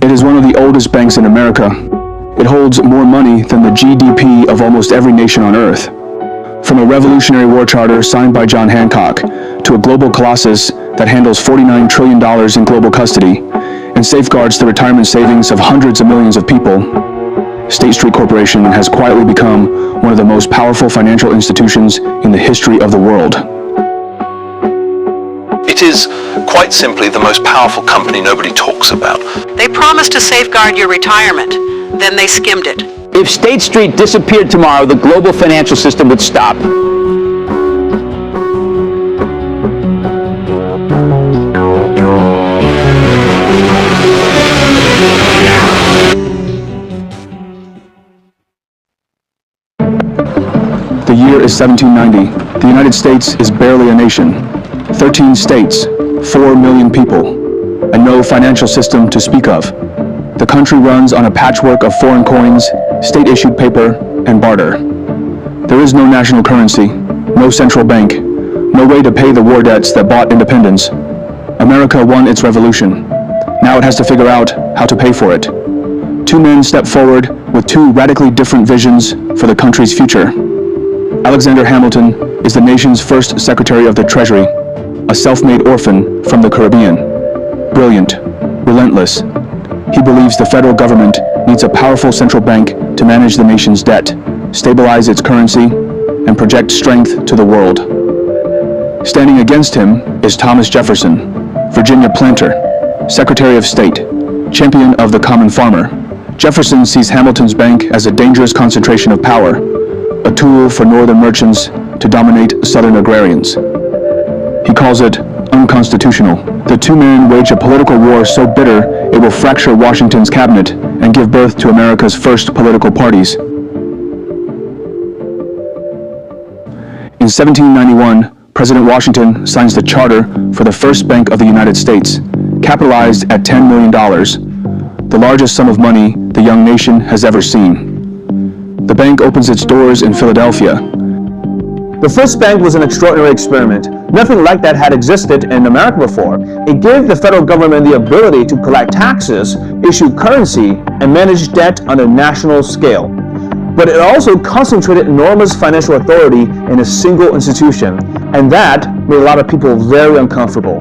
It is one of the oldest banks in America. It holds more money than the GDP of almost every nation on Earth. From a Revolutionary War charter signed by John Hancock to a global colossus that handles $49 trillion in global custody and safeguards the retirement savings of hundreds of millions of people, State Street Corporation has quietly become one of the most powerful financial institutions in the history of the world. It is quite simply the most powerful company nobody talks about. They promised to safeguard your retirement, then they skimmed it. If State Street disappeared tomorrow, the global financial system would stop. The year is 1790. The United States is barely a nation. 13 states, 4 million people, and no financial system to speak of. The country runs on a patchwork of foreign coins, state-issued paper, and barter. There is no national currency, no central bank, no way to pay the war debts that bought independence. America won its revolution. Now it has to figure out how to pay for it. Two men step forward with two radically different visions for the country's future. Alexander Hamilton is the nation's first Secretary of the Treasury, a self-made orphan from the Caribbean. Brilliant, relentless. He believes the federal government needs a powerful central bank to manage the nation's debt, stabilize its currency, and project strength to the world. Standing against him is Thomas Jefferson, Virginia planter, Secretary of State, champion of the common farmer. Jefferson sees Hamilton's bank as a dangerous concentration of power, a tool for northern merchants to dominate southern agrarians. He calls it unconstitutional. The two men wage a political war so bitter it will fracture Washington's cabinet and give birth to America's first political parties. In 1791, President Washington signs the charter for the first bank of the United States, capitalized at $10 million, the largest sum of money the young nation has ever seen. The bank opens its doors in Philadelphia. The first bank was an extraordinary experiment. Nothing like that had existed in America before. It gave the federal government the ability to collect taxes, issue currency, and manage debt on a national scale. But it also concentrated enormous financial authority in a single institution, and that made a lot of people very uncomfortable.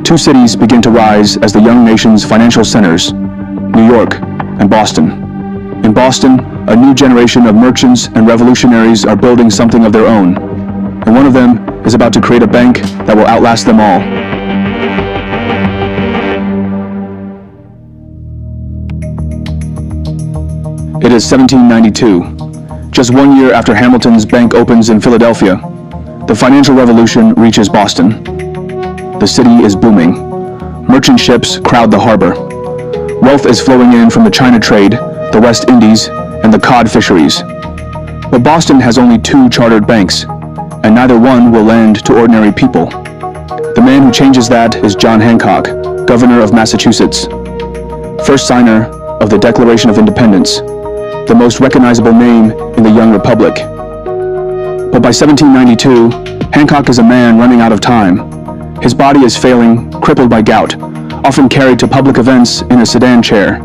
Two cities begin to rise as the young nation's financial centers, New York and Boston. In Boston, a new generation of merchants and revolutionaries are building something of their own, and one of them is about to create a bank that will outlast them all. It is 1792. Just 1 year after Hamilton's bank opens in Philadelphia, the financial revolution reaches Boston. The city is booming. Merchant ships crowd the harbor. Wealth is flowing in from the China trade, the West Indies, and the cod fisheries. But Boston has only two chartered banks, and neither one will lend to ordinary people. The man who changes that is John Hancock, governor of Massachusetts, first signer of the Declaration of Independence, the most recognizable name in the young republic. But by 1792, Hancock is a man running out of time. His body is failing, crippled by gout, often carried to public events in a sedan chair.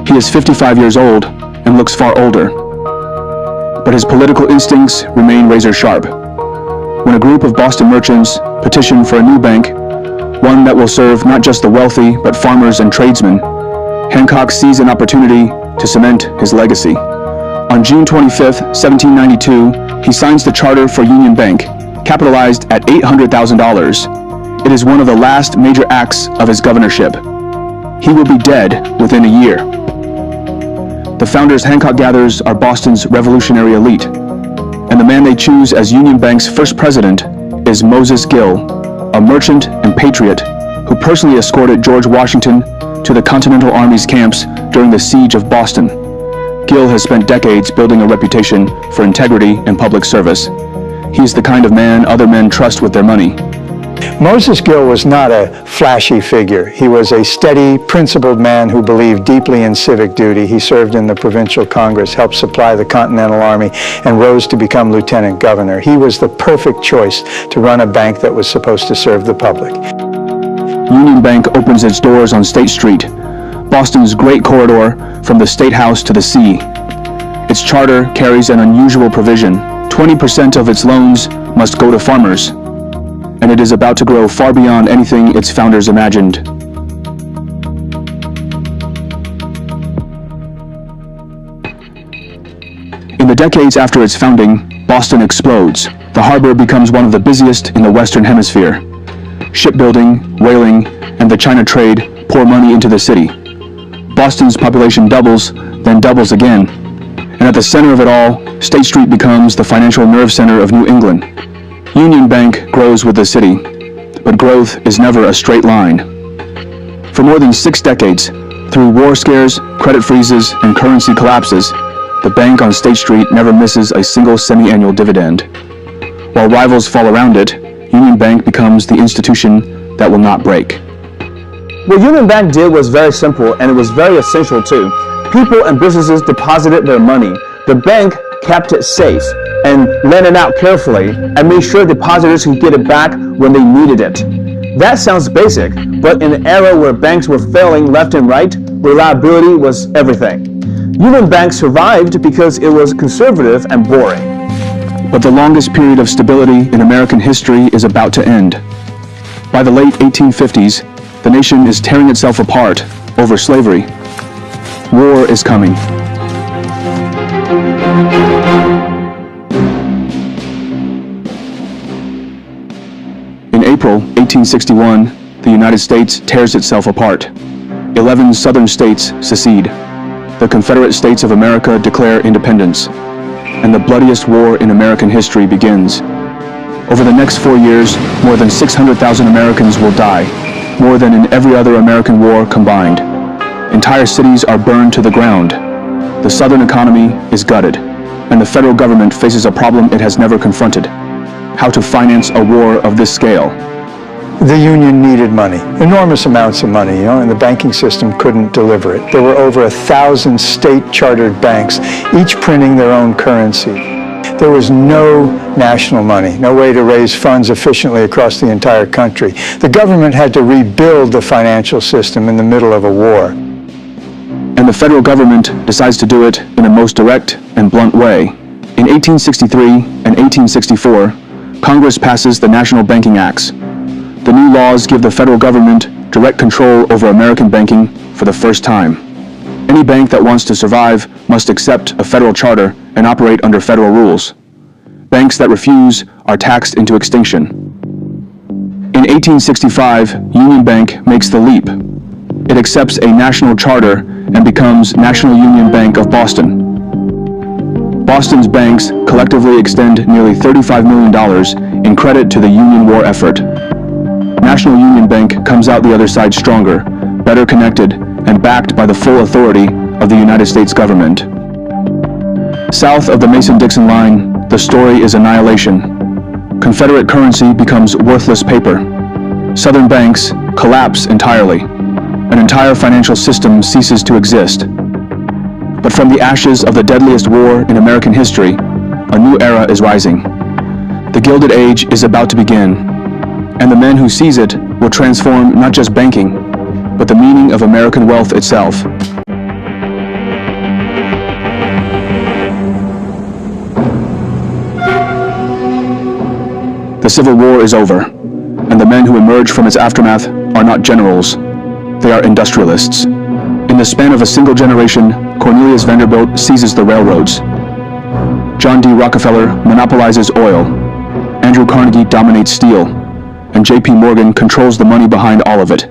He is 55 years old and looks far older. But his political instincts remain razor sharp. When a group of Boston merchants petition for a new bank, one that will serve not just the wealthy but farmers and tradesmen, Hancock sees an opportunity to cement his legacy. On June 25, 1792, he signs the charter for Union Bank, capitalized at $800,000. It is one of the last major acts of his governorship. He will be dead within a year. The founders Hancock gathers are Boston's revolutionary elite, and the man they choose as Union Bank's first president is Moses Gill, a merchant and patriot who personally escorted George Washington to the Continental Army's camps during the siege of Boston. Gill has spent decades building a reputation for integrity and public service. He is the kind of man other men trust with their money. Moses Gill was not a flashy figure. He was a steady, principled man who believed deeply in civic duty. He served in the provincial Congress, helped supply the Continental Army, and rose to become lieutenant governor. He was the perfect choice to run a bank that was supposed to serve the public. Union Bank opens its doors on State Street. Boston's great corridor from the State House to the sea. Its charter carries an unusual provision. 20% of its loans must go to farmers, and it is about to grow far beyond anything its founders imagined. In the decades after its founding, Boston explodes. The harbor becomes one of the busiest in the Western Hemisphere. Shipbuilding, whaling, and the China trade pour money into the city. Boston's population doubles, then doubles again. And at the center of it all, State Street becomes the financial nerve center of New England. Union Bank grows with the city, but growth is never a straight line. For more than 6 decades, through war scares, credit freezes, and currency collapses, the bank on State Street never misses a single semi-annual dividend. While rivals fall around it, Union Bank becomes the institution that will not break. What Union Bank did was very simple, and it was very essential too. People and businesses deposited their money. The bank kept it safe and lent it out carefully and made sure depositors could get it back when they needed it. That sounds basic, but in an era where banks were failing left and right, reliability was everything. Union Bank survived because it was conservative and boring. But the longest period of stability in American history is about to end. By the late 1850s, the nation is tearing itself apart over slavery. War is coming. In April 1861, the United States tears itself apart. 11 southern states secede. The Confederate States of America declare independence, and the bloodiest war in American history begins. Over the next 4 years, more than 600,000 Americans will die, more than in every other American war combined. Entire cities are burned to the ground. The Southern economy is gutted, and the federal government faces a problem it has never confronted: how to finance a war of this scale. The union needed money, enormous amounts of money, and the banking system couldn't deliver it. There were over 1,000 state-chartered banks, each printing their own currency. There was no national money, no way to raise funds efficiently across the entire country. The government had to rebuild the financial system in the middle of a war. And the federal government decides to do it in a most direct and blunt way. In 1863 and 1864, Congress passes the National Banking Acts. The new laws give the federal government direct control over American banking for the first time. Any bank that wants to survive must accept a federal charter and operate under federal rules. Banks that refuse are taxed into extinction. In 1865, Union Bank makes the leap. It accepts a national charter and becomes National Union Bank of Boston. Boston's banks collectively extend nearly $35 million in credit to the Union war effort. National Union Bank comes out the other side stronger, better connected, and backed by the full authority of the United States government. South of the Mason-Dixon line, the story is annihilation. Confederate currency becomes worthless paper. Southern banks collapse entirely. An entire financial system ceases to exist. But from the ashes of the deadliest war in American history, a new era is rising. The Gilded Age is about to begin, and the man who sees it will transform not just banking, but the meaning of American wealth itself. The Civil War is over, and the men who emerge from its aftermath are not generals, they are industrialists. In the span of a single generation, Cornelius Vanderbilt seizes the railroads. John D. Rockefeller monopolizes oil. Andrew Carnegie dominates steel, and J.P. Morgan controls the money behind all of it.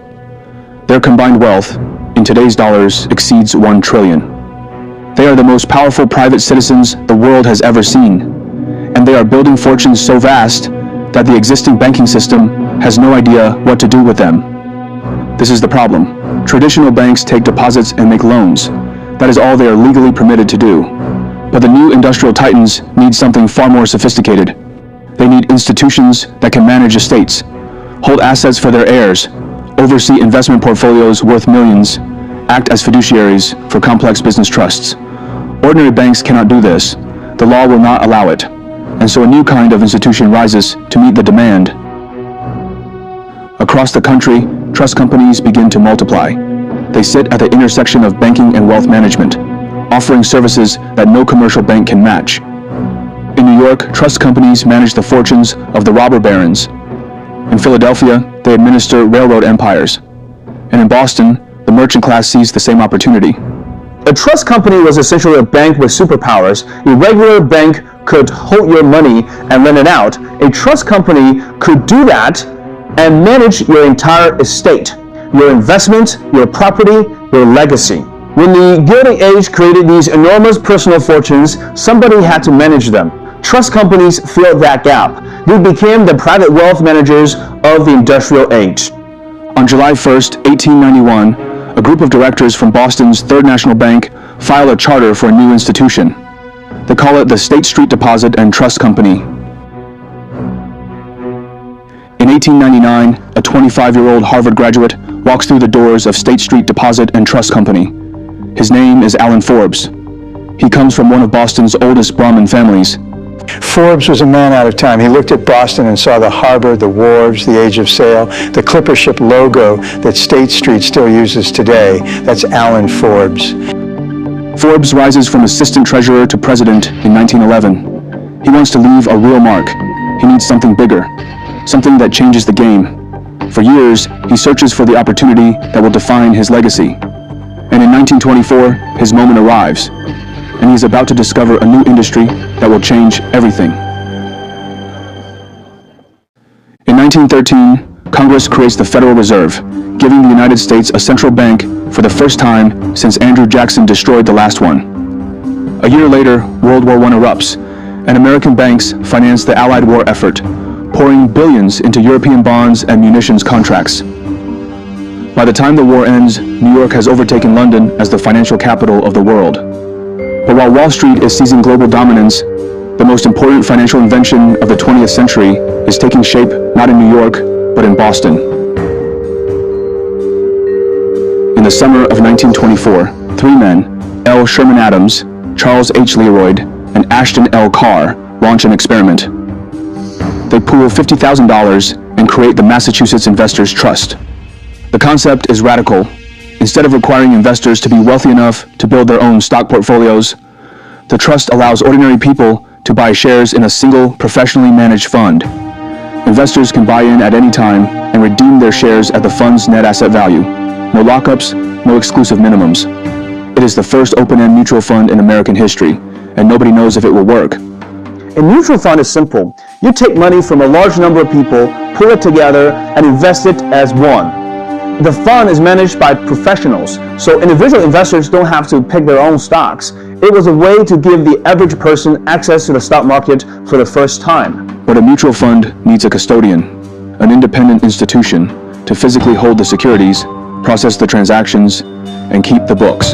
Their combined wealth, in today's dollars, exceeds $1 trillion. They are the most powerful private citizens the world has ever seen, and they are building fortunes so vast that the existing banking system has no idea what to do with them. This is the problem. Traditional banks take deposits and make loans. That is all they are legally permitted to do. But the new industrial titans need something far more sophisticated. They need institutions that can manage estates, hold assets for their heirs, oversee investment portfolios worth millions, act as fiduciaries for complex business trusts. Ordinary banks cannot do this. The law will not allow it. And so a new kind of institution rises to meet the demand. Across the country, trust companies begin to multiply. They sit at the intersection of banking and wealth management, offering services that no commercial bank can match. In New York, trust companies manage the fortunes of the robber barons. In Philadelphia, they administer railroad empires. And in Boston, the merchant class sees the same opportunity. A trust company was essentially a bank with superpowers. A regular bank could hold your money and lend it out. A trust company could do that and manage your entire estate, your investment, your property, your legacy. When the Gilded Age created these enormous personal fortunes, somebody had to manage them. Trust companies filled that gap. They became the private wealth managers of the Industrial Age. On July 1st, 1891, a group of directors from Boston's Third National Bank file a charter for a new institution. They call it the State Street Deposit and Trust Company. In 1899, a 25-year-old Harvard graduate walks through the doors of State Street Deposit and Trust Company. His name is Allan Forbes. He comes from one of Boston's oldest Brahmin families. Forbes was a man out of time. He looked at Boston and saw the harbor, the wharves, the age of sail, the clipper ship logo that State Street still uses today. That's Allan Forbes. Forbes rises from assistant treasurer to president in 1911. He wants to leave a real mark. He needs something bigger, something that changes the game. For years, he searches for the opportunity that will define his legacy. And in 1924, his moment arrives, and he's about to discover a new industry that will change everything. In 1913, Congress creates the Federal Reserve, giving the United States a central bank for the first time since Andrew Jackson destroyed the last one. A year later, World War I erupts, and American banks finance the Allied war effort, pouring billions into European bonds and munitions contracts. By the time the war ends, New York has overtaken London as the financial capital of the world. But while Wall Street is seizing global dominance, the most important financial invention of the 20th century is taking shape not in New York, but in Boston. In the summer of 1924, three men, L. Sherman Adams, Charles H. Learoyd, and Ashton L. Carr, launch an experiment. They pool $50,000 and create the Massachusetts Investors Trust. The concept is radical. Instead of requiring investors to be wealthy enough to build their own stock portfolios, the trust allows ordinary people to buy shares in a single, professionally managed fund. Investors can buy in at any time and redeem their shares at the fund's net asset value. No lockups, no exclusive minimums. It is the first open-end mutual fund in American history, and nobody knows if it will work. A mutual fund is simple. You take money from a large number of people, pull it together, and invest it as one. The fund is managed by professionals, so individual investors don't have to pick their own stocks. It was a way to give the average person access to the stock market for the first time. But a mutual fund needs a custodian, an independent institution, to physically hold the securities, process the transactions, and keep the books.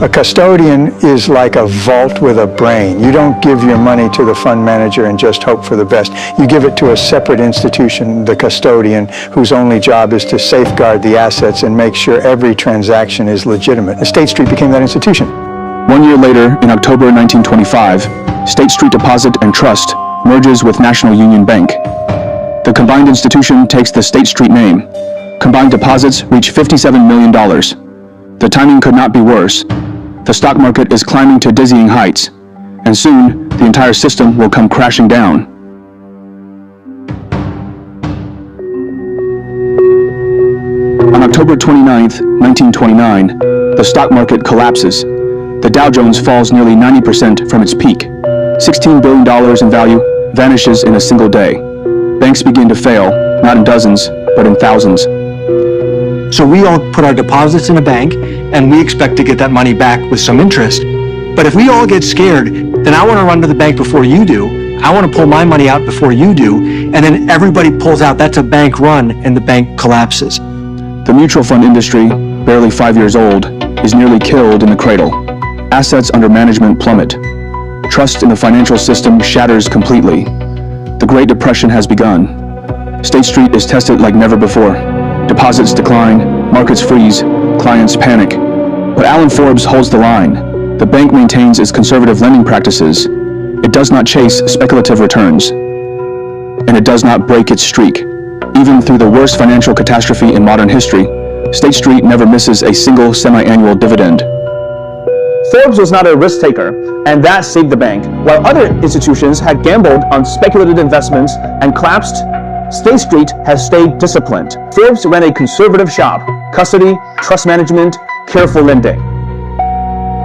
A custodian is like a vault with a brain. You don't give your money to the fund manager and just hope for the best. You give it to a separate institution, the custodian, whose only job is to safeguard the assets and make sure every transaction is legitimate. State Street became that institution. 1 year later, in October 1925, State Street Deposit and Trust merges with National Union Bank. The combined institution takes the State Street name. Combined deposits reach $57 million. The timing could not be worse. The stock market is climbing to dizzying heights, and soon the entire system will come crashing down. On October 29, 1929, the stock market collapses. The Dow Jones falls nearly 90% from its peak. $16 billion in value vanishes in a single day. Banks begin to fail, not in dozens, but in thousands. So we all put our deposits in a bank, and we expect to get that money back with some interest. But if we all get scared, then I want to run to the bank before you do. I want to pull my money out before you do, and then everybody pulls out. That's a bank run, and the bank collapses. The mutual fund industry, barely 5 years old, is nearly killed in the cradle. Assets under management plummet. Trust in the financial system shatters completely. The Great Depression has begun. State Street is tested like never before. Deposits decline, markets freeze, clients panic. But Allan Forbes holds the line. The bank maintains its conservative lending practices. It does not chase speculative returns. And it does not break its streak. Even through the worst financial catastrophe in modern history, State Street never misses a single semi-annual dividend. Forbes was not a risk taker, and that saved the bank. While other institutions had gambled on speculative investments and collapsed, State Street has stayed disciplined. Forbes ran a conservative shop: custody, trust management, careful lending.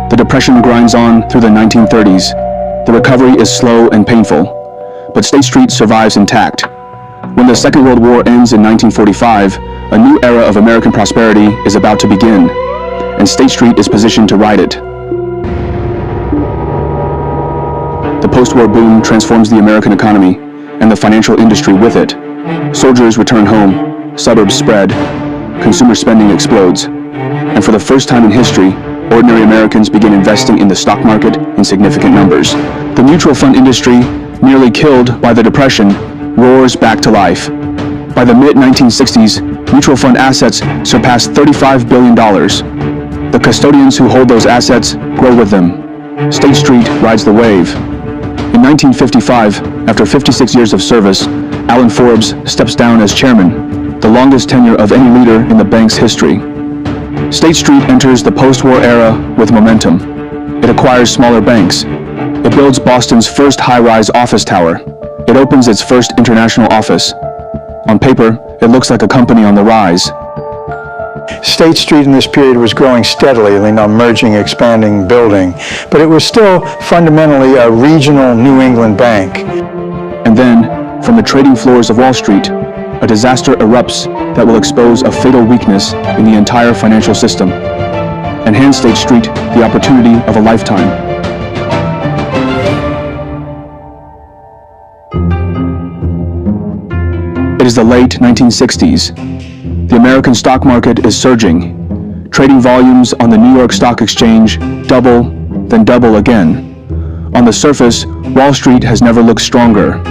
The Depression grinds on through the 1930s. The recovery is slow and painful, but State Street survives intact. When the Second World War ends in 1945, a new era of American prosperity is about to begin, and State Street is positioned to ride it. The post-war boom transforms the American economy and the financial industry with it. Soldiers return home, suburbs spread, consumer spending explodes, and for the first time in history, ordinary Americans begin investing in the stock market in significant numbers. The mutual fund industry, nearly killed by the Depression, roars back to life. By the mid-1960s, mutual fund assets surpass $35 billion. The custodians who hold those assets grow with them. State Street rides the wave. In 1955, after 56 years of service, Allan Forbes steps down as chairman, the longest tenure of any leader in the bank's history. State Street enters the post-war era with momentum. It acquires smaller banks. It builds Boston's first high-rise office tower. It opens its first international office. On paper, it looks like a company on the rise. State Street in this period was growing steadily, merging, expanding, building, but it was still fundamentally a regional New England bank. And then, from the trading floors of Wall Street, a disaster erupts that will expose a fatal weakness in the entire financial system and hand State Street the opportunity of a lifetime. It is the late 1960s. The American stock market is surging. Trading volumes on the New York Stock Exchange double, then double again. On the surface, Wall Street has never looked stronger.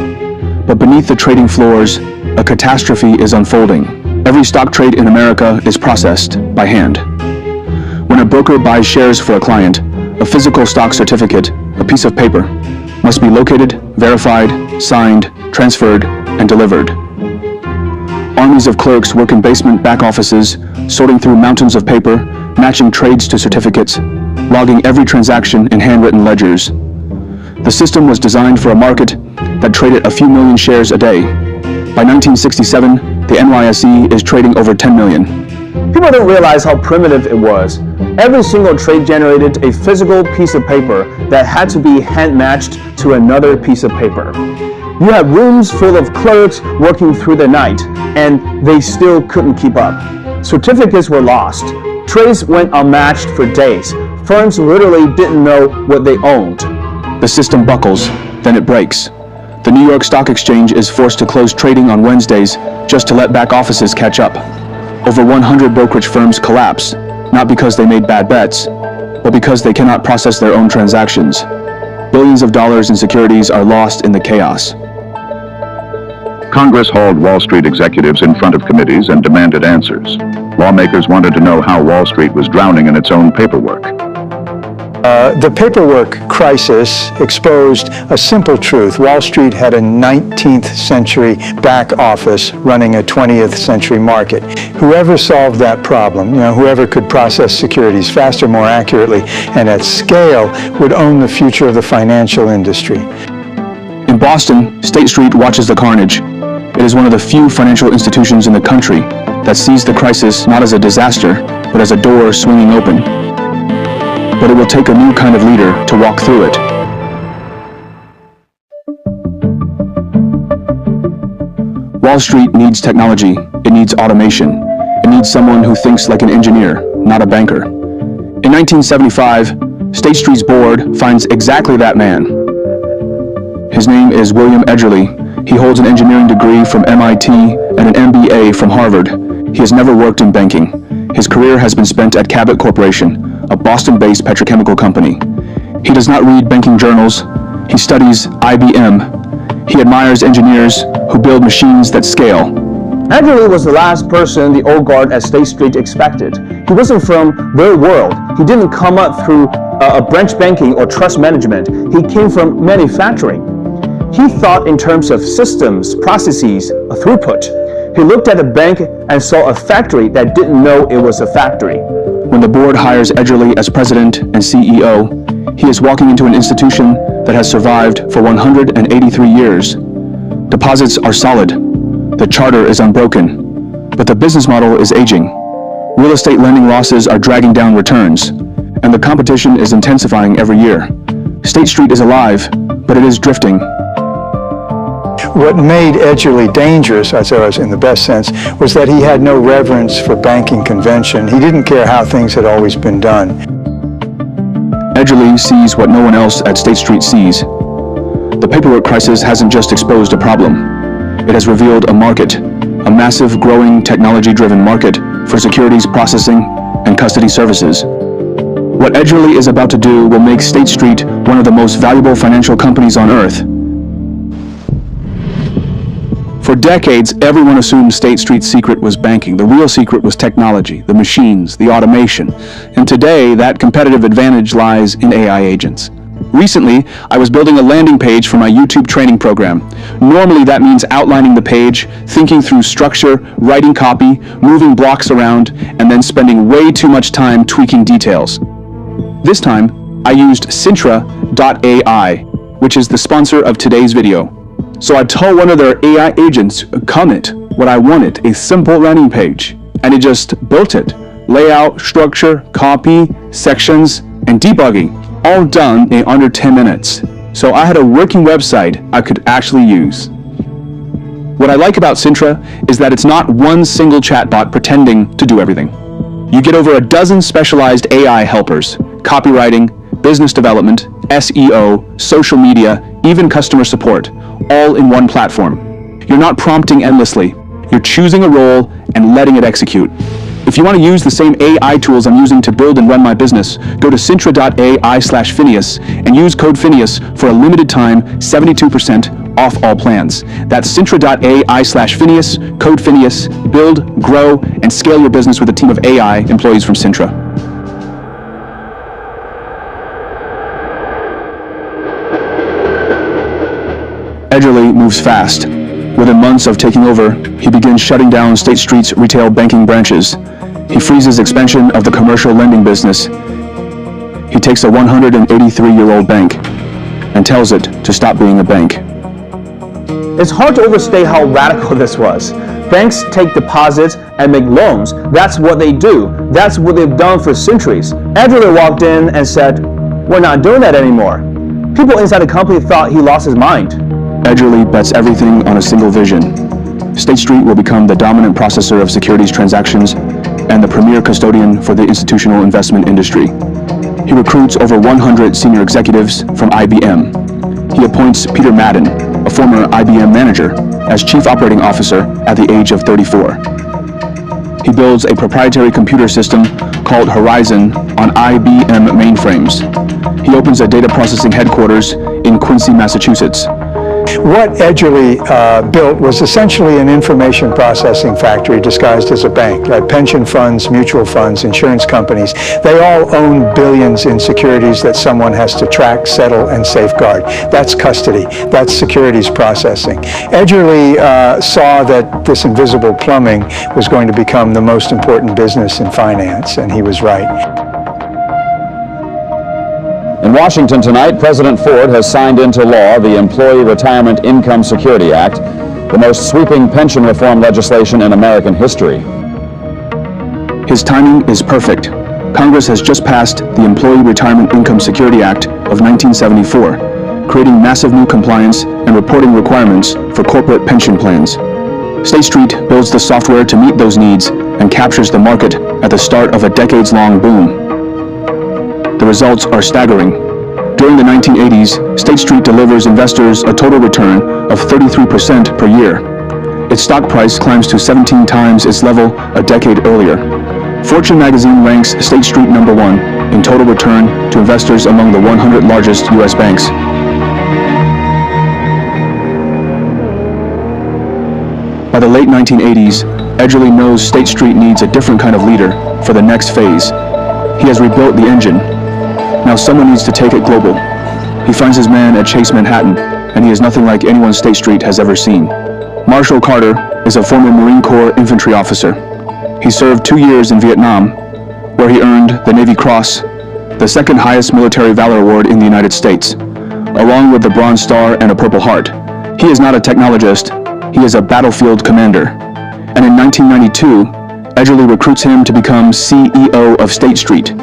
But beneath the trading floors, a catastrophe is unfolding. Every stock trade in America is processed by hand. When a broker buys shares for a client, a physical stock certificate, a piece of paper, must be located, verified, signed, transferred, and delivered. Armies of clerks work in basement back offices, sorting through mountains of paper, matching trades to certificates, logging every transaction in handwritten ledgers. The system was designed for a market that traded a few million shares a day. By 1967, the NYSE is trading over 10 million. People don't realize how primitive it was. Every single trade generated a physical piece of paper that had to be hand-matched to another piece of paper. You have rooms full of clerks working through the night, and they still couldn't keep up. Certificates were lost. Trades went unmatched for days. Firms literally didn't know what they owned. The system buckles, then it breaks. The New York Stock Exchange is forced to close trading on Wednesdays just to let back offices catch up. Over 100 brokerage firms collapse, not because they made bad bets, but because they cannot process their own transactions. Billions of dollars in securities are lost in the chaos. Congress hauled Wall Street executives in front of committees and demanded answers. Lawmakers wanted to know how Wall Street was drowning in its own paperwork. The paperwork crisis exposed a simple truth. Wall Street had a 19th century back office running a 20th century market. Whoever solved that problem, whoever could process securities faster, more accurately, and at scale would own the future of the financial industry. In Boston, State Street watches the carnage. It is one of the few financial institutions in the country that sees the crisis not as a disaster, but as a door swinging open. But it will take a new kind of leader to walk through it. Wall Street needs technology. It needs automation. It needs someone who thinks like an engineer, not a banker. In 1975, State Street's board finds exactly that man. His name is William Edgerly. He holds an engineering degree from MIT and an MBA from Harvard. He has never worked in banking. His career has been spent at Cabot Corporation, a Boston-based petrochemical company. He does not read banking journals. He studies IBM. He admires engineers who build machines that scale. Edgerly was the last person the old guard at State Street expected. He wasn't from their world. He didn't come up through a branch banking or trust management. He came from manufacturing. He thought in terms of systems, processes, throughput. He looked at the bank and saw a factory that didn't know it was a factory. When the board hires Edgerly as president and CEO, he is walking into an institution that has survived for 183 years. Deposits are solid. The charter is unbroken. But the business model is aging. Real estate lending losses are dragging down returns, and the competition is intensifying every year. State Street is alive, but it is drifting. What made Edgerly dangerous, I suppose in the best sense, was that he had no reverence for banking convention. He didn't care how things had always been done. Edgerly sees what no one else at State Street sees. The paperwork crisis hasn't just exposed a problem. It has revealed a market, a massive, growing, technology-driven market for securities processing and custody services. What Edgerly is about to do will make State Street one of the most valuable financial companies on earth. For decades, everyone assumed State Street's secret was banking. The real secret was technology, the machines, the automation. And today, that competitive advantage lies in AI agents. Recently, I was building a landing page for my YouTube training program. Normally, that means outlining the page, thinking through structure, writing copy, moving blocks around, and then spending way too much time tweaking details. This time, I used Cintra.ai, which is the sponsor of today's video. So I told one of their AI agents, comment what I wanted, a simple landing page. And it just built it. Layout, structure, copy, sections, and debugging, all done in under 10 minutes. So I had a working website I could actually use. What I like about Cintra is that it's not one single chatbot pretending to do everything. You get over a dozen specialized AI helpers, copywriting, business development, SEO, social media, even customer support, all in one platform. You're not prompting endlessly. You're choosing a role and letting it execute. If you want to use the same AI tools I'm using to build and run my business, go to Cintra.ai/Phineas and use code Phineas for a limited time 72% off all plans. That's Cintra.ai/Phineas, code Phineas. Build, grow, and scale your business with a team of AI employees from Cintra. Edgerly moves fast. Within months of taking over, he begins shutting down State Street's retail banking branches. He freezes expansion of the commercial lending business. He takes a 183-year-old bank and tells it to stop being a bank. It's hard to overstate how radical this was. Banks take deposits and make loans. That's what they do. That's what they've done for centuries. Edgerly walked in and said, "We're not doing that anymore." People inside the company thought he lost his mind. Edgerly bets everything on a single vision. State Street will become the dominant processor of securities transactions and the premier custodian for the institutional investment industry. He recruits over 100 senior executives from IBM. He appoints Peter Madden, a former IBM manager, as chief operating officer at the age of 34. He builds a proprietary computer system called Horizon on IBM mainframes. He opens a data processing headquarters in Quincy, Massachusetts. What Edgerly built was essentially an information processing factory disguised as a bank. Pension funds, mutual funds, insurance companies, they all own billions in securities that someone has to track, settle, and safeguard. That's custody. That's securities processing. Edgerly saw that this invisible plumbing was going to become the most important business in finance, and he was right. In Washington tonight, President Ford has signed into law the Employee Retirement Income Security Act, the most sweeping pension reform legislation in American history. His timing is perfect. Congress has just passed the Employee Retirement Income Security Act of 1974, creating massive new compliance and reporting requirements for corporate pension plans. State Street builds the software to meet those needs and captures the market at the start of a decades-long boom. The results are staggering. During the 1980s, State Street delivers investors a total return of 33% per year. Its stock price climbs to 17 times its level a decade earlier. Fortune magazine ranks State Street #1 in total return to investors among the 100 largest U.S. banks. By the late 1980s, Edgerly knows State Street needs a different kind of leader for the next phase. He has rebuilt the engine. Now someone needs to take it global. He finds his man at Chase Manhattan, and he is nothing like anyone State Street has ever seen. Marshall Carter is is a former Marine Corps infantry officer. He served 2 years in Vietnam, where he earned the Navy Cross, the second highest military valor award in the United States, along with the Bronze Star and a Purple Heart. He is not a technologist, he is a battlefield commander. And in 1992, Edgerly recruits him to become CEO of State Street.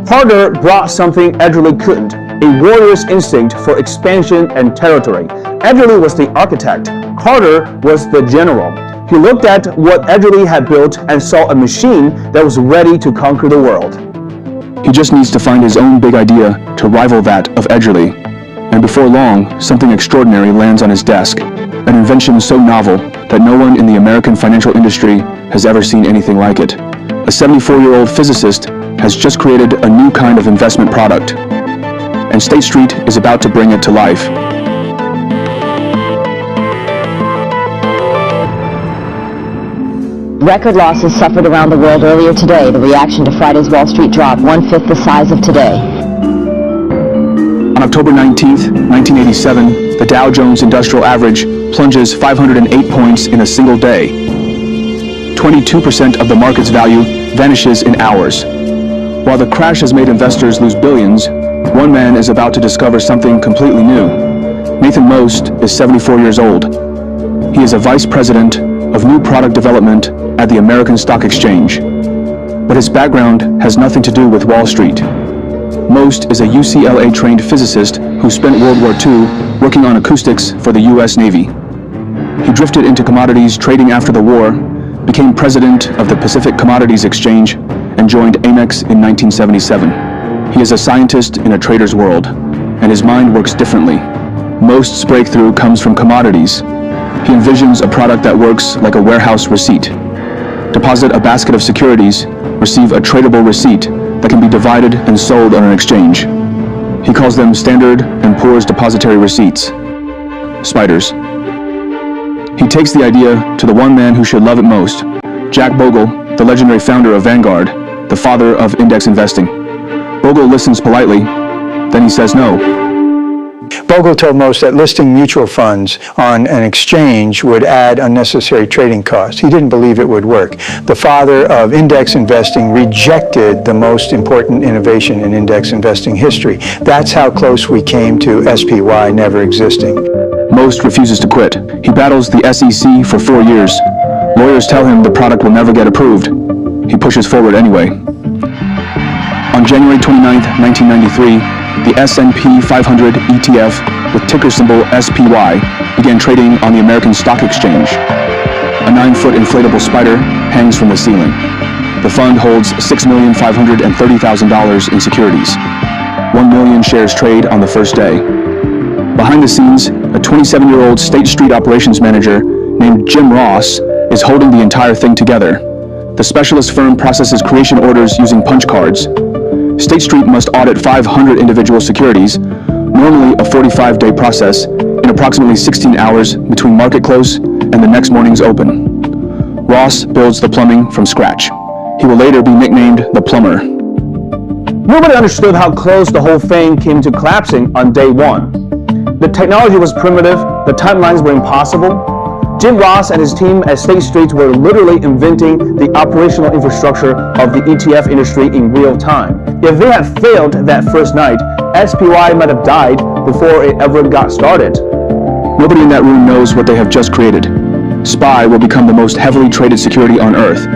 Carter brought something Edgerly couldn't, a warrior's instinct for expansion and territory. Edgerly was the architect, Carter was the general. He looked at what Edgerly had built and saw a machine that was ready to conquer the world. He just needs to find his own big idea to rival that of Edgerly. And before long, something extraordinary lands on his desk, an invention so novel that no one in the American financial industry has ever seen anything like it. A 74-year-old physicist has just created a new kind of investment product, and State Street is about to bring it to life. Record losses suffered around the world earlier today. The reaction to Friday's Wall Street drop, 1/5 the size of today. On October 19th, 1987, the Dow Jones Industrial Average plunges 508 points in a single day. 22% of the market's value vanishes in hours. While the crash has made investors lose billions, one man is about to discover something completely new. Nathan Most is 74 years old. He is a vice president of new product development at the American Stock Exchange. But his background has nothing to do with Wall Street. Most is a UCLA-trained physicist who spent World War II working on acoustics for the U.S. Navy. He drifted into commodities trading after the war, became president of the Pacific Commodities Exchange, and joined Amex in 1977. He is a scientist in a trader's world, and his mind works differently. Most's breakthrough comes from commodities. He envisions a product that works like a warehouse receipt. Deposit a basket of securities, receive a tradable receipt that can be divided and sold on an exchange. He calls them Standard and Poor's Depository Receipts, spiders. He takes the idea to the one man who should love it most, Jack Bogle, the legendary founder of Vanguard, the father of index investing. Bogle listens politely, then he says no. Bogle told Most that listing mutual funds on an exchange would add unnecessary trading costs. He didn't believe it would work. The father of index investing rejected the most important innovation in index investing history. That's how close we came to SPY never existing. Most refuses to quit. He battles the SEC for 4 years. Lawyers tell him the product will never get approved. He pushes forward anyway. On January 29, 1993, the S&P 500 ETF with ticker symbol SPY began trading on the American Stock Exchange. A 9-foot inflatable spider hangs from the ceiling. The fund holds $6,530,000 in securities. 1 million shares trade on the first day. Behind the scenes, a 27-year-old State Street operations manager named Jim Ross is holding the entire thing together. The specialist firm processes creation orders using punch cards. State Street must audit 500 individual securities, normally a 45-day process, in approximately 16 hours between market close and the next morning's open. Ross builds the plumbing from scratch. He will later be nicknamed the Plumber. Nobody understood how close the whole thing came to collapsing on day one. The technology was primitive, the timelines were impossible. Jim Ross and his team at State Street were literally inventing the operational infrastructure of the ETF industry in real time. If they had failed that first night, SPY might have died before it ever got started. Nobody in that room knows what they have just created. SPY will become the most heavily traded security on Earth,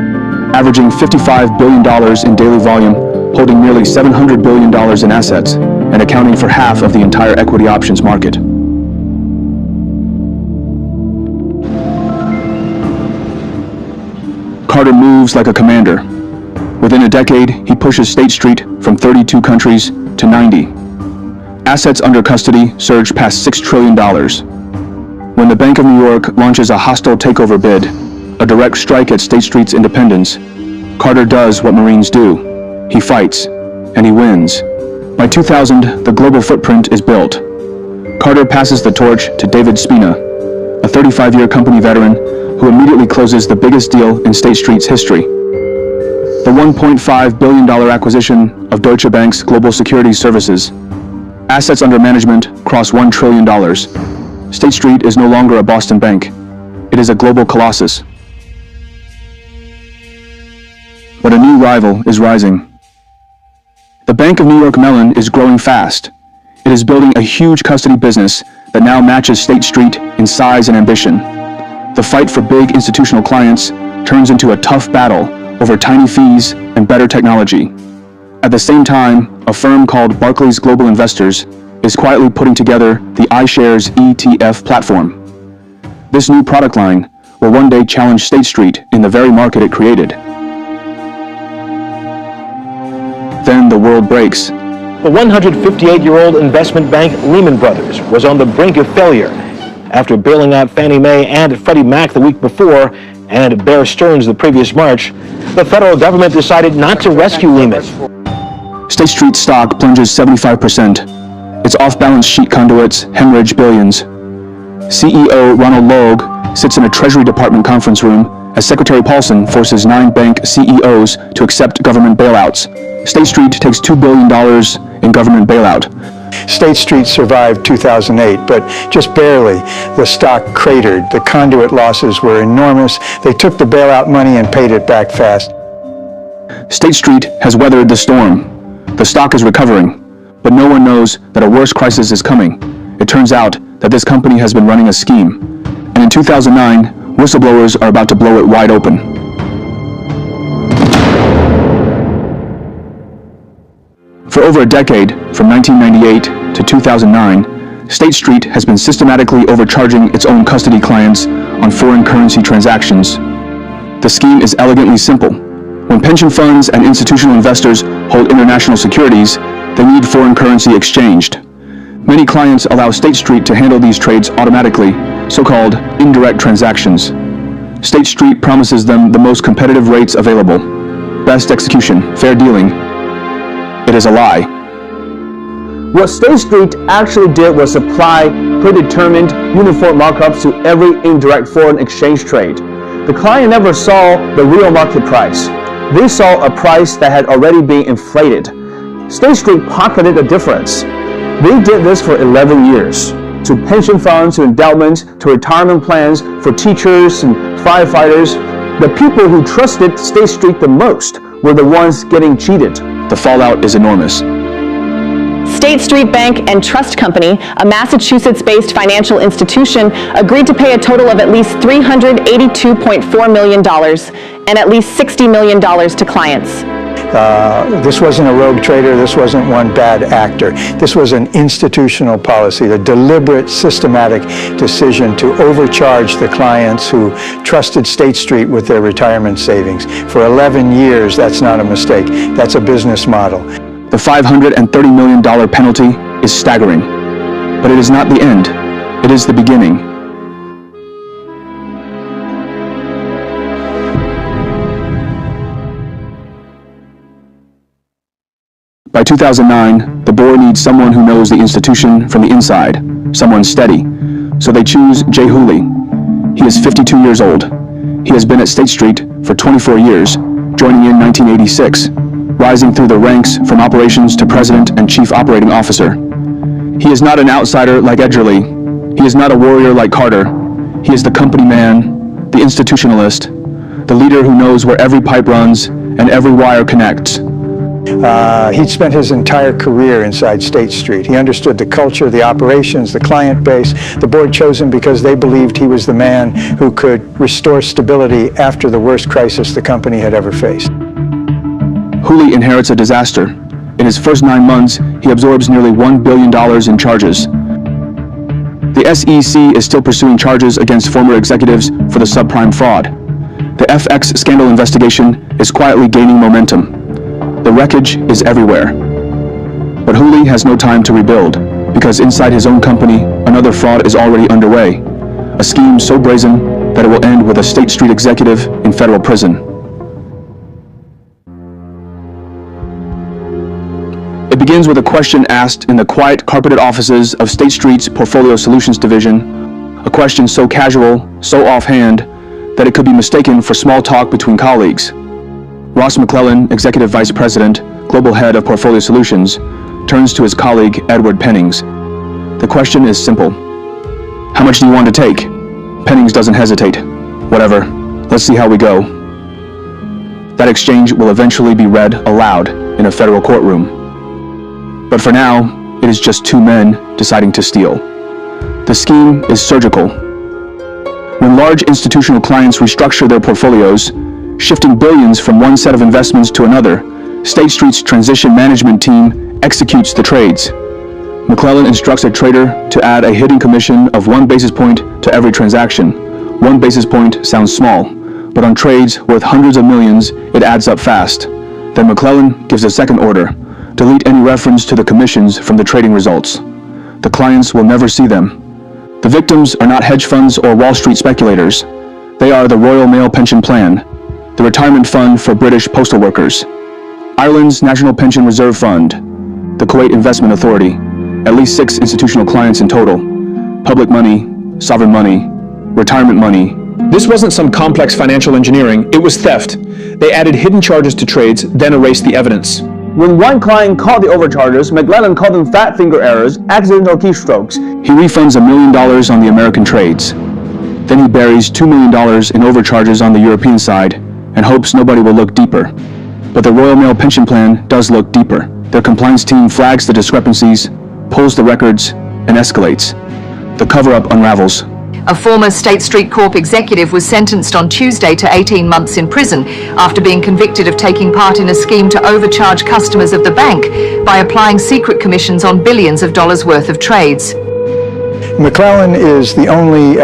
averaging $55 billion in daily volume, holding nearly $700 billion in assets, and accounting for half of the entire equity options market. Carter moves like a commander. Within a decade, he pushes State Street from 32 countries to 90. Assets under custody surge past $6 trillion. When the Bank of New York launches a hostile takeover bid, a direct strike at State Street's independence, Carter does what Marines do. He fights, and he wins. By 2000, the global footprint is built. Carter passes the torch to David Spina, a 35-year company veteran who immediately closes the biggest deal in State Street's history. The $1.5 billion acquisition of Deutsche Bank's Global Securities Services. Assets under management cross $1 trillion. State Street is no longer a Boston bank. It is a global colossus. But a new rival is rising. The Bank of New York Mellon is growing fast. It is building a huge custody business that now matches State Street in size and ambition. The fight for big institutional clients turns into a tough battle over tiny fees and better technology. At the same time, a firm called Barclays Global Investors is quietly putting together the iShares ETF platform. This new product line will one day challenge State Street in the very market it created. Then the world breaks. The 158-year-old investment bank Lehman Brothers was on the brink of failure after bailing out Fannie Mae and Freddie Mac the week before and Bear Stearns the previous March. The federal government decided not to rescue Lehman. State Street stock plunges 75%. Its off-balance sheet conduits hemorrhage billions. CEO Ronald sits in a Treasury Department conference room as Secretary Paulson forces 9 bank CEOs to accept government bailouts. State Street takes $2 billion in government bailout. State Street survived 2008, but just barely. The stock cratered. The conduit losses were enormous. They took the bailout money and paid it back fast. State Street has weathered the storm. The stock is recovering, but no one knows that a worse crisis is coming. It turns out that this company has been running a scheme, and in 2009, whistleblowers are about to blow it wide open. For over a decade, from 1998 to 2009, State Street has been systematically overcharging its own custody clients on foreign currency transactions. The scheme is elegantly simple. When pension funds and institutional investors hold international securities, they need foreign currency exchanged. Many clients allow State Street to handle these trades automatically, so-called indirect transactions. State Street promises them the most competitive rates available. Best execution, fair dealing. It is a lie. What State Street actually did was apply predetermined uniform markups to every indirect foreign exchange trade. The client never saw the real market price. They saw a price that had already been inflated. State Street pocketed the difference. They did this for 11 years. To pension funds, to endowments, to retirement plans, for teachers and firefighters. The people who trusted State Street the most were the ones getting cheated. The fallout is enormous. State Street Bank and Trust Company, a Massachusetts-based financial institution, agreed to pay a total of at least $382.4 million and at least $60 million to clients. This wasn't a rogue trader. This wasn't one bad actor. This was an institutional policy, a deliberate, systematic decision to overcharge the clients who trusted State Street with their retirement savings. For 11 years, that's not a mistake. That's a business model. The $530 million penalty is staggering. But it is not the end. It is the beginning. By 2009, the board needs someone who knows the institution from the inside, someone steady. So they choose Jay Hooley. He is 52 years old. He has been at State Street for 24 years, joining in 1986, rising through the ranks from operations to president and chief operating officer. He is not an outsider like Edgerly. He is not a warrior like Carter. He is the company man, the institutionalist, the leader who knows where every pipe runs and every wire connects. He'd spent his entire career inside State Street. He understood the culture, the operations, the client base. The board chose him because they believed he was the man who could restore stability after the worst crisis the company had ever faced. Hooley inherits a disaster. In his first 9 months, he absorbs nearly $1 billion in charges. The SEC is still pursuing charges against former executives for the subprime fraud. The FX scandal investigation is quietly gaining momentum. The wreckage is everywhere. But Hooley has no time to rebuild, because inside his own company, another fraud is already underway. A scheme so brazen that it will end with a State Street executive in federal prison. It begins with a question asked in the quiet, carpeted offices of State Street's Portfolio Solutions Division, a question so casual, so offhand, that it could be mistaken for small talk between colleagues. Ross McLellan, Executive Vice President, Global Head of Portfolio Solutions, turns to his colleague, Edward Pennings. The question is simple. How much do you want to take? Pennings doesn't hesitate. Whatever, let's see how we go. That exchange will eventually be read aloud in a federal courtroom. But for now, it is just two men deciding to steal. The scheme is surgical. When large institutional clients restructure their portfolios, shifting billions from one set of investments to another, State Street's transition management team executes the trades. McLellan instructs a trader to add a hidden commission of 1 basis point to every transaction. 1 basis point sounds small, but on trades worth hundreds of millions, it adds up fast. Then McLellan gives a second order: delete any reference to the commissions from the trading results. The clients will never see them. The victims are not hedge funds or Wall Street speculators. They are the Royal Mail Pension Plan, the retirement fund for British postal workers, Ireland's National Pension Reserve Fund, the Kuwait Investment Authority, at least 6 institutional clients in total. Public money, sovereign money, retirement money. This wasn't some complex financial engineering, it was theft. They added hidden charges to trades, then erased the evidence. When one client caught the overcharges, McLellan called them fat finger errors, accidental keystrokes. He refunds $1 million on the American trades. Then he buries $2 million in overcharges on the European side and hopes nobody will look deeper. But the Royal Mail Pension Plan does look deeper. Their compliance team flags the discrepancies, pulls the records, and escalates. The cover-up unravels. A former State Street Corp executive was sentenced on Tuesday to 18 months in prison after being convicted of taking part in a scheme to overcharge customers of the bank by applying secret commissions on billions of dollars worth of trades. McLellan is the only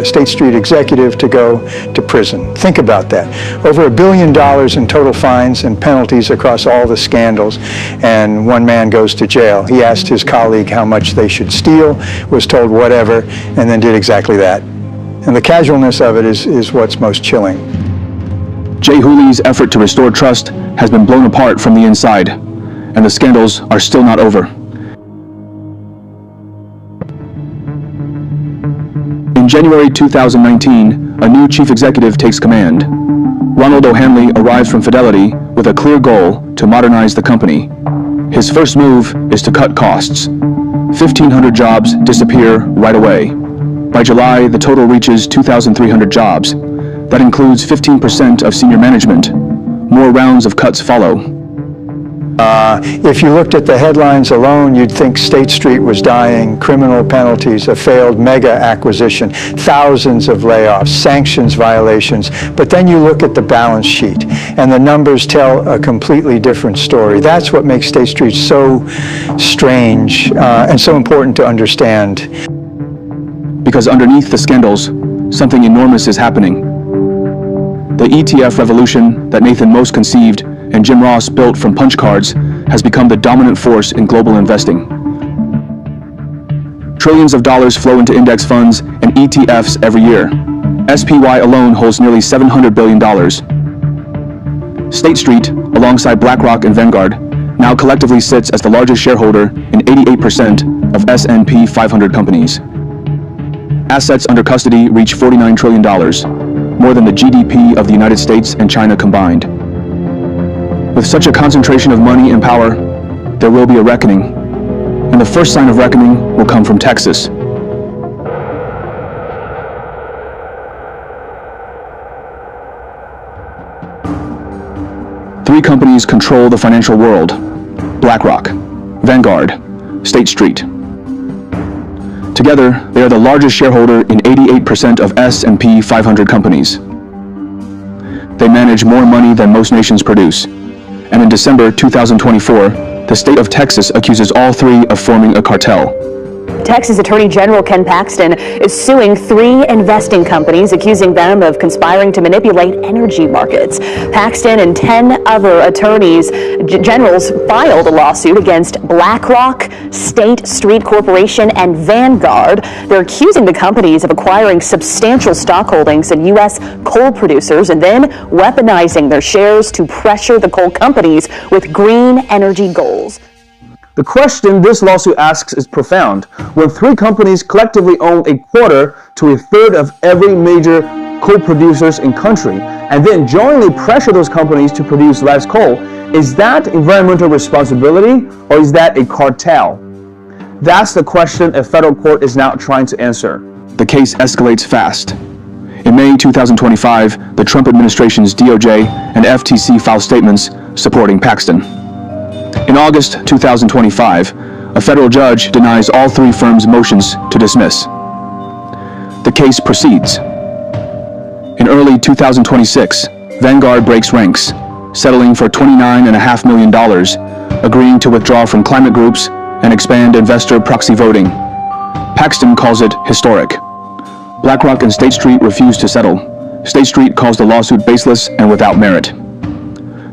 State Street executive to go to prison. Think about that. Over $1 billion in total fines and penalties across all the scandals, and one man goes to jail. He asked his colleague how much they should steal, was told whatever, and then did exactly that. And the casualness of it is what's most chilling. Jay Hooley's effort to restore trust has been blown apart from the inside, and the scandals are still not over. In January 2019, a new chief executive takes command. Ronald arrives from Fidelity with a clear goal to modernize the company. His first move is to cut costs. 1,500 jobs disappear right away. By July, the total reaches 2,300 jobs. That includes 15% of senior management. More rounds of cuts follow. If you looked at the headlines alone, you'd think State Street was dying, criminal penalties, a failed mega acquisition, thousands of layoffs, sanctions violations. But then you look at the balance sheet, and the numbers tell a completely different story. That's what makes State Street so strange and so important to understand. Because underneath the scandals, something enormous is happening. The ETF revolution that Nathan Most conceived and Jim Ross built from punch cards has become the dominant force in global investing. Trillions of dollars flow into index funds and ETFs every year. SPY alone holds nearly $700 billion. State Street, alongside BlackRock and Vanguard, now collectively sits as the largest shareholder in 88% of S&P 500 companies. Assets under custody reach $49 trillion, more than the GDP of the United States and China combined. With such a concentration of money and power, there will be a reckoning. And the first sign of reckoning will come from Texas. Three companies control the financial world: BlackRock, Vanguard, State Street. Together, they are the largest shareholder in 88% of S&P 500 companies. They manage more money than most nations produce. And in December 2024, the state of Texas accuses all three of forming a cartel. Texas Attorney General Ken Paxton is suing 3 investing companies, accusing them of conspiring to manipulate energy markets. Paxton and 10 other attorneys generals filed a lawsuit against BlackRock, State Street Corporation, and Vanguard. They're accusing the companies of acquiring substantial stock holdings in U.S. coal producers and then weaponizing their shares to pressure the coal companies with green energy goals. The question this lawsuit asks is profound. When 3 companies collectively own a quarter to a third of every major coal producers in country, and then jointly pressure those companies to produce less coal, is that environmental responsibility or is that a cartel? That's the question a federal court is now trying to answer. the case escalates fast. In May 2025, the Trump administration's DOJ and FTC filed statements supporting Paxton. In August 2025, a federal judge denies all three firms' motions to dismiss. The case proceeds. In early 2026, Vanguard breaks ranks, settling for $29.5 million, agreeing to withdraw from climate groups and expand investor proxy voting. Paxton calls it historic. BlackRock and State Street refuse to settle. State Street calls the lawsuit baseless and without merit.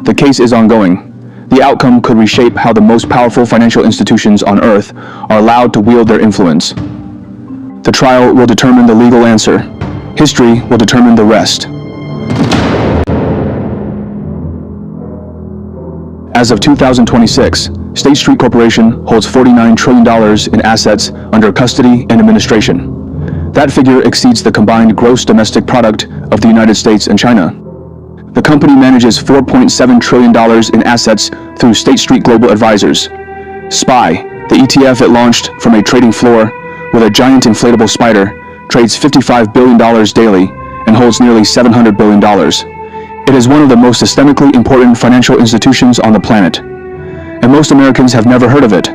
The case is ongoing. The outcome could reshape how the most powerful financial institutions on Earth are allowed to wield their influence. The trial will determine the legal answer. History will determine the rest. As of 2026, State Street Corporation holds $49 trillion in assets under custody and administration. That figure exceeds the combined gross domestic product of the United States and China. The company manages $4.7 trillion in assets through State Street Global Advisors. SPY, the ETF it launched from a trading floor with a giant inflatable spider, trades $55 billion daily and holds nearly $700 billion. It is one of the most systemically important financial institutions on the planet, and most Americans have never heard of it.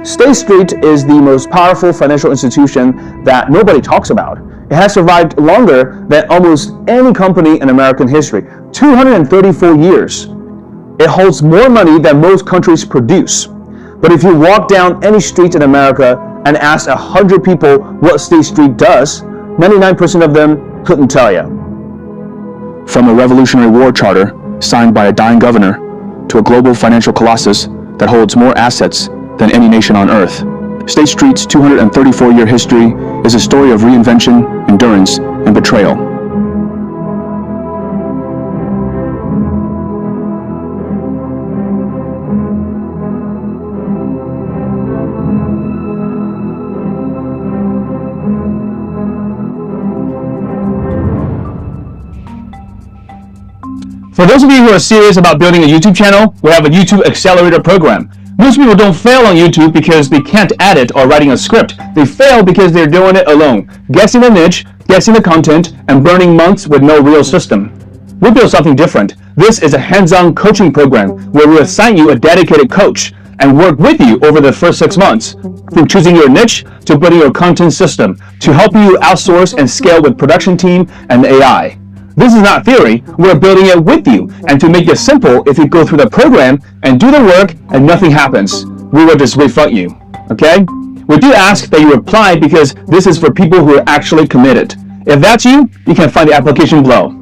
State Street is the most powerful financial institution that nobody talks about. It has survived longer than almost any company in American history, 234 years. It holds more money than most countries produce. But if you walk down any street in America and ask 100 people what State Street does, 99% of them couldn't tell you. From a Revolutionary War charter signed by a dying governor to a global financial colossus that holds more assets than any nation on Earth, State Street's 234-year history is a story of reinvention, endurance, and betrayal. For those of you who are serious about building a YouTube channel, we have a YouTube Accelerator program. Most people don't fail on YouTube because they can't edit or writing a script. They fail because they're doing it alone, guessing the niche, guessing the content, and burning months with no real system. We build something different. This is a hands-on coaching program where we assign you a dedicated coach and work with you over the first 6 months, from choosing your niche to building your content system, to helping you outsource and scale with production team and AI. This is not theory, we're building it with you. And to make it simple, if you go through the program and do the work and nothing happens, we will just refund you, okay? We do ask that you reply because this is for people who are actually committed. If that's you, you can find the application below.